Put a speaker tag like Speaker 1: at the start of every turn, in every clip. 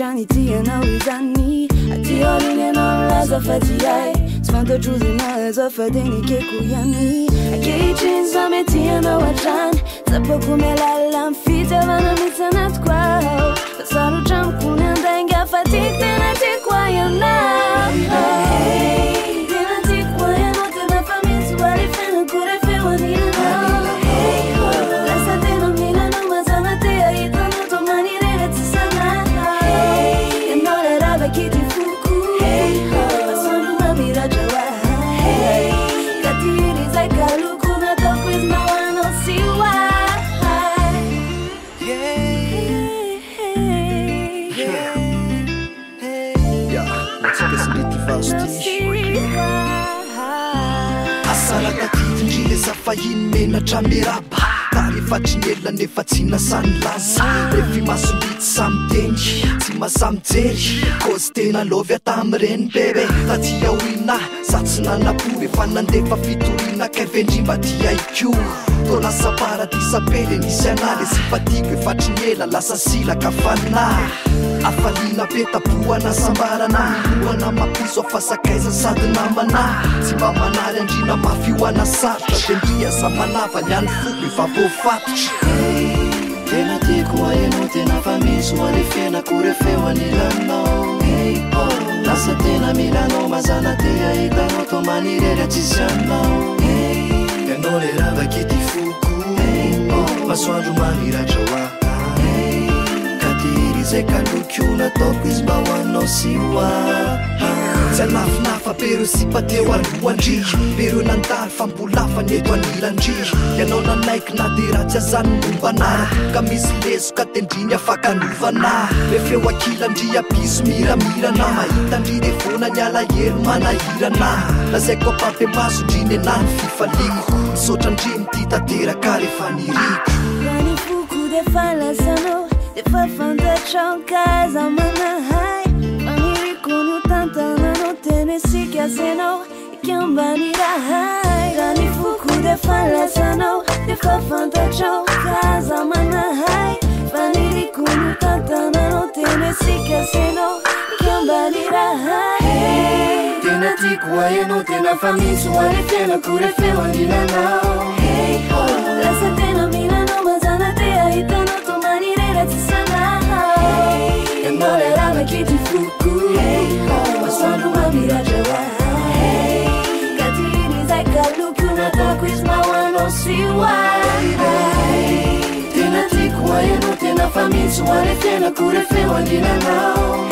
Speaker 1: Johnny T and always on me. I tell you and all as a fatty eye. Spend the truth in eyes of a denny kekuyani. I can't change some tea and our chan. Tapokumela lamb feet of an amazing at quo. The son of jump and then get fatigue, then I take why you're now. Then I take why I'm not enough for me to what if I could have feel what you know. That's a thing of me, no one's on a day. You don't know the money that it's a night. And all that I've a kitty fuku. My son will not be that joy. Got the idiots like a look on a talk with no one else. See why.
Speaker 2: Asaratatitindriny safahiny trameraba tarefatrinyelona nefa tsy nasany laza rehefa masondrity samy teny tsy masamyjery kozy tena lovy atamireny bebe taty aoina za tsy nanapo efa nandefa fitorina kaivendrimba tia iko to lasa paradisa pele nisy anale sympatiko efatrinyela lasa silaka fana afalina petapoana sambarana oana mapiso afasakaiza sady namana tsy mba manary andrina mafioana sarotra tendria sa manavany any foko efa voafatotra tena tiako aenao tena fa misy hoany fiainako refeo anilanao lasa tena milanao mazana tea hitanao to manirery tsisy anao ianao le ravakity foko masoandro maniratra hoa zay kalokio nataoko izy mba hoanao sy hoa tsy anafinafa pero sipateo alohandry pero nandary fa mbolafa ny eto anilandry ianao nanaiky na de raha tsy azany mombanara ka misy leso ka tendriny afaka novana refeo akilandry apiso miramirana mahitandry de fona ny alahelo manahirana lazaiko apape masondriny enany fifaliko misaotrandry mititanteraka rehefa niriko
Speaker 1: Rani fuku de falasano Defa fantatrao casa manahai Manirikunu tantana no tenesi kiasenao Ikiambanira hai Rani fuku de falasano Defa fantatrao casa manahai Manirikunu tantana no tenesi kiasenao Ikiambanira hai Tena tiku aeno tena famisu wale tena kurefewa nilanao Lasa tena milano mazana tea itano kitty fuku maswanu mabirajawa katini zakaluku na takwis mawano siwa tena tikuwa yeno tena famisu wale tena kurefewa nina nao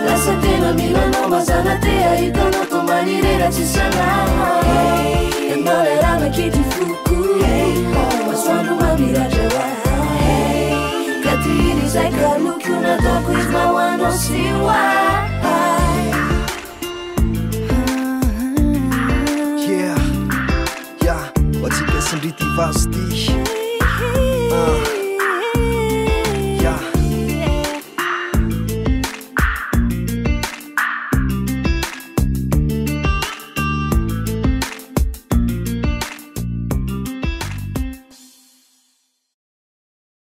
Speaker 1: lasa tena milano mazana tea itono tomanirera chisana enolera kitty fuku maswanu mabirajawa katini zakaluku na takwis mawano siwa
Speaker 2: yeah, yeah, what's it get some DT Vasti